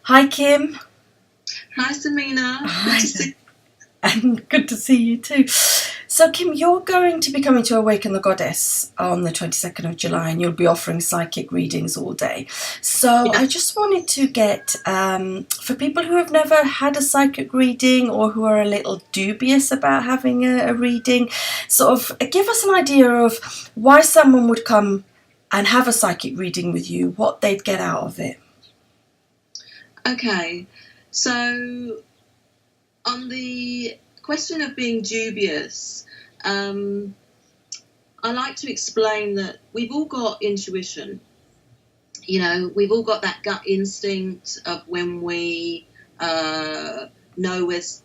Hi, Kim. Hi, Samina. Good Hi, to see and good to see you too. So, Kim, you're going to be coming to Awaken the Goddess on the 22nd of July, and you'll be offering psychic readings all day. So, you. I just wanted to get, for people who have never had a psychic reading or who are a little dubious about having a reading, sort of give us an idea of why someone would come and have a psychic reading with you, what they'd get out of it. Okay, so on the question of being dubious, I like to explain that we've all got intuition. We've all got that gut instinct of when we know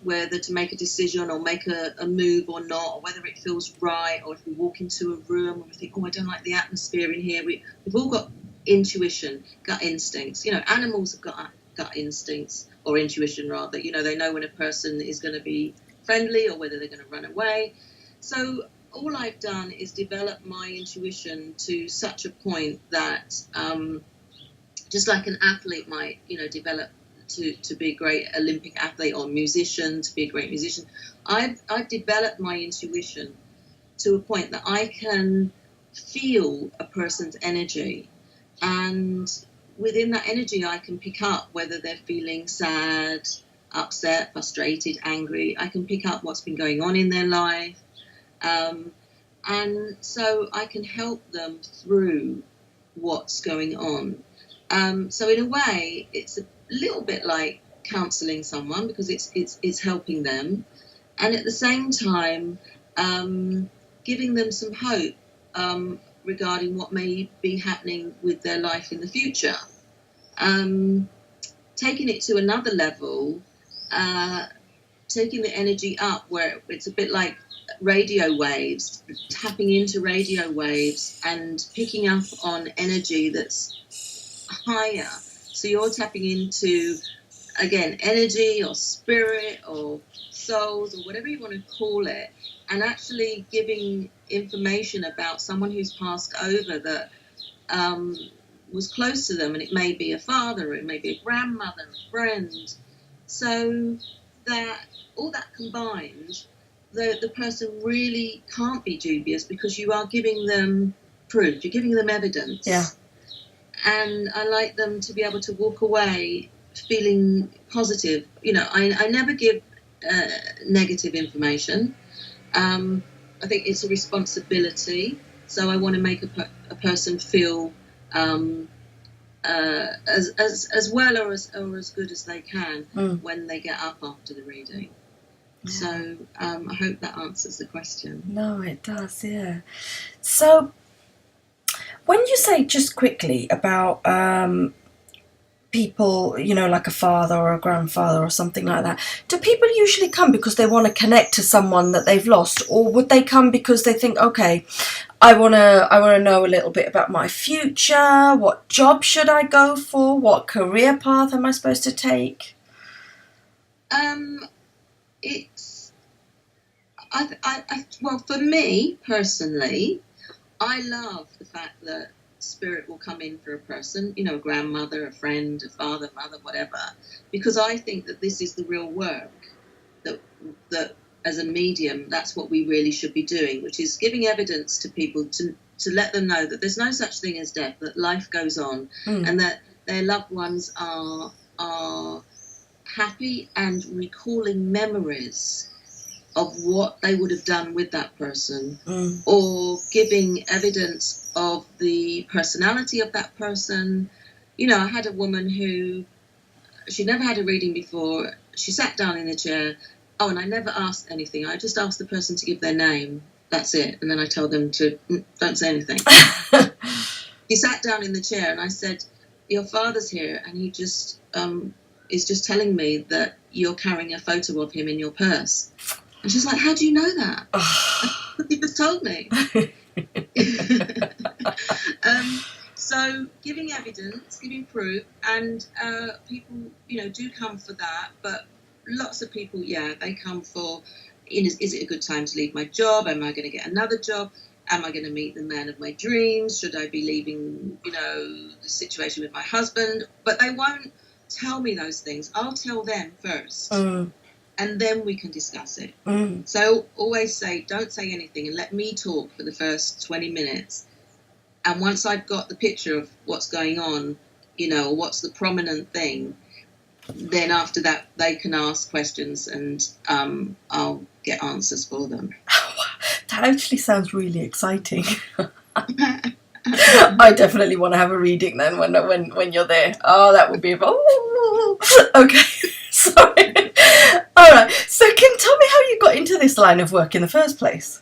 whether to make a decision or make a move or not, or whether it feels right, or if we walk into a room and we think, oh, I don't like the atmosphere in here. We've all got intuition, gut instincts. Animals have got gut instincts, or intuition rather. They know when a person is going to be friendly or whether they're going to run away. So all I've done is develop my intuition to such a point that just like an athlete might, develop to be a great Olympic athlete, or musician to be a great musician, I've developed my intuition to a point that I can feel a person's energy, and within that energy I can pick up whether they're feeling sad, upset, frustrated, angry. I can pick up what's been going on in their life, and so I can help them through what's going on. So in a way, it's a little bit like counselling someone, because it's helping them, and at the same time giving them some hope regarding what may be happening with their life in the future. Taking it to another level, taking the energy up where it's a bit like radio waves, tapping into radio waves and picking up on energy that's higher. So you're tapping into, again, energy or spirit or souls or whatever you want to call it, and actually giving information about someone who's passed over that was close to them, and it may be a father, or it may be a grandmother, a friend. So that all that combined, the person really can't be dubious, because you are giving them proof, you're giving them evidence. Yeah. And I like them to be able to walk away feeling positive. I never give negative information. I think it's a responsibility. So I want to make a person feel as well or as good as they can when they get up after the reading. Yeah. So I hope that answers the question. No, it does, yeah. So when you say, just quickly, about people, like a father or a grandfather or something like that, do people usually come because they want to connect to someone that they've lost, or would they come because they think, okay, I want to know a little bit about my future, what job should I go for, what career path am I supposed to take? Well, for me personally, I love the fact that spirit will come in for a person, a grandmother, a friend, a father, mother, whatever, because I think that this is the real work, that as a medium, that's what we really should be doing, which is giving evidence to people to let them know that there's no such thing as death, that life goes on, and that their loved ones are happy and recalling memories of what they would have done with that person, or giving evidence of the personality of that person. I had a woman who, she'd never had a reading before. She sat down in the chair. Oh, and I never asked anything. I just asked the person to give their name. That's it. And then I told them to, don't say anything. She sat down in the chair, and I said, your father's here, and he just is just telling me that you're carrying a photo of him in your purse. And she's like, how do you know that? You just told me. So giving evidence, giving proof, and people, do come for that. But lots of people, they come for, is it a good time to leave my job? Am I going to get another job? Am I going to meet the man of my dreams? Should I be leaving, the situation with my husband? But they won't tell me those things. I'll tell them first. And then we can discuss it. So always say, don't say anything and let me talk for the first 20 minutes. And once I've got the picture of what's going on, you know, what's the prominent thing, then after that they can ask questions and I'll get answers for them. That actually sounds really exciting. I definitely want to have a reading then when you're there. Oh, that would be okay. Sorry. All right. So, Kim, tell me how you got into this line of work in the first place.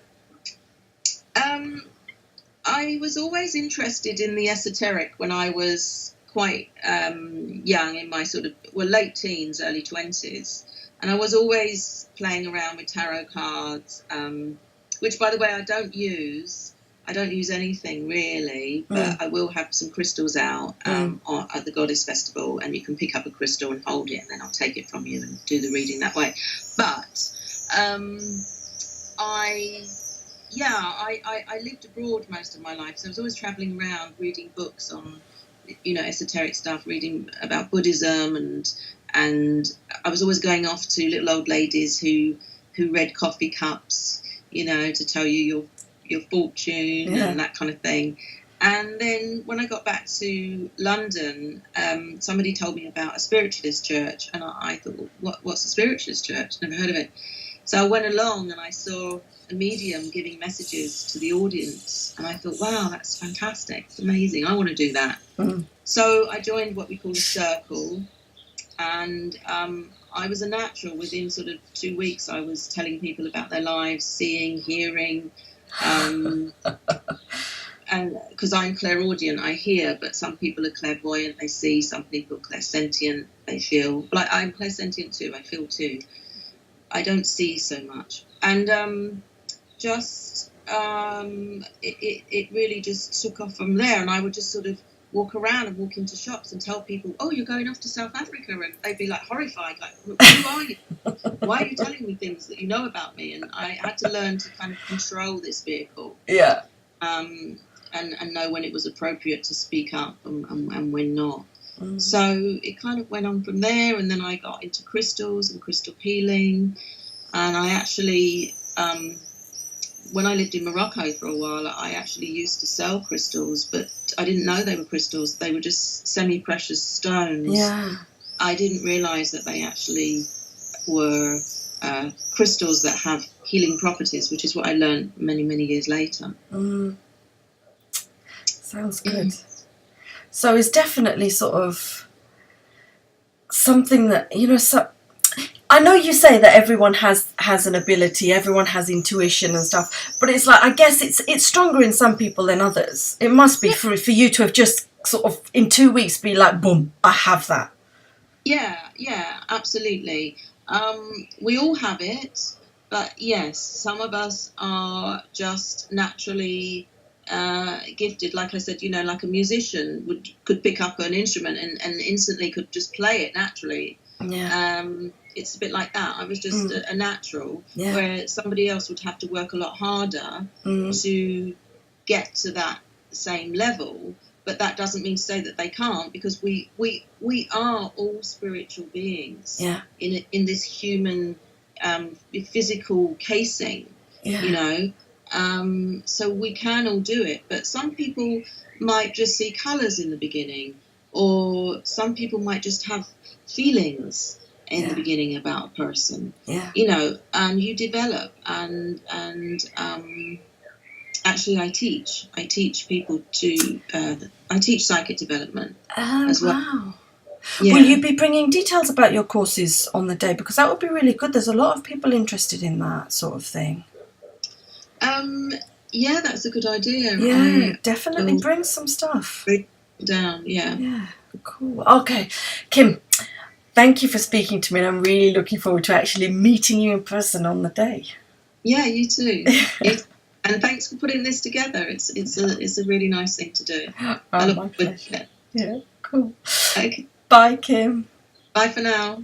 I was always interested in the esoteric when I was quite young, in my sort of late teens, early 20s, and I was always playing around with tarot cards, which, by the way, I don't use. I don't use anything really, but I will have some crystals out at the Goddess Festival, and you can pick up a crystal and hold it, and then I'll take it from you and do the reading that way. But I lived abroad most of my life, so I was always travelling around reading books on, you know, esoteric stuff, reading about Buddhism, and I was always going off to little old ladies who read coffee cups, you know, to tell you your fortune and that kind of thing. And then when I got back to London, somebody told me about a spiritualist church, and I thought, what's a spiritualist church? Never heard of it. So I went along and I saw a medium giving messages to the audience, and I thought, wow, that's fantastic, it's amazing, I want to do that. So I joined what we call a circle, and I was a natural. Within sort of 2 weeks I was telling people about their lives, seeing, hearing, and because I'm clairaudient, I hear, but some people are clairvoyant, they see. Some people are clairsentient, they feel. Like, I'm clairsentient too, I feel too. I don't see so much. And it really just took off from there, and I would just sort of walk around and walk into shops and tell people, oh, you're going off to South Africa, and they'd be like horrified, like, who are you? Why are you telling me things that you know about me? And I had to learn to kind of control this vehicle, and know when it was appropriate to speak up and when not. So it kind of went on from there, and then I got into crystals and crystal healing, and I actually when I lived in Morocco for a while, I actually used to sell crystals, but I didn't know they were crystals. They were just semi-precious stones. Yeah. I didn't realise that they actually were crystals that have healing properties, which is what I learned many, many years later. Sounds good. So it's definitely sort of something that, you know, I know you say that everyone has an ability, everyone has intuition and stuff, but it's like, I guess it's stronger in some people than others. It must be for you to have just sort of in 2 weeks be like, boom, I have that. Yeah, absolutely. We all have it, but yes, some of us are just naturally gifted. Like I said, you know, like a musician could pick up an instrument and instantly could just play it naturally. Yeah. It's a bit like that. I was just a natural, where somebody else would have to work a lot harder to get to that same level. But that doesn't mean to say that they can't, because we are all spiritual beings in this human physical casing, you know. So we can all do it. But some people might just see colours in the beginning, or some people might just have feelings in the beginning about a person, you know, and you develop. And actually I teach people to I teach psychic development as well. Wow. Yeah. Will you be bringing details about your courses on the day? Because that would be really good. There's a lot of people interested in that sort of thing. Yeah, that's a good idea. Yeah, definitely bring some stuff. Bring it down, Yeah, cool. Okay, Kim, thank you for speaking to me, and I'm really looking forward to actually meeting you in person on the day. Yeah, you too. And thanks for putting this together. It's a really nice thing to do. Oh, my pleasure. Yeah, cool. Okay. Bye, Kim. Bye for now.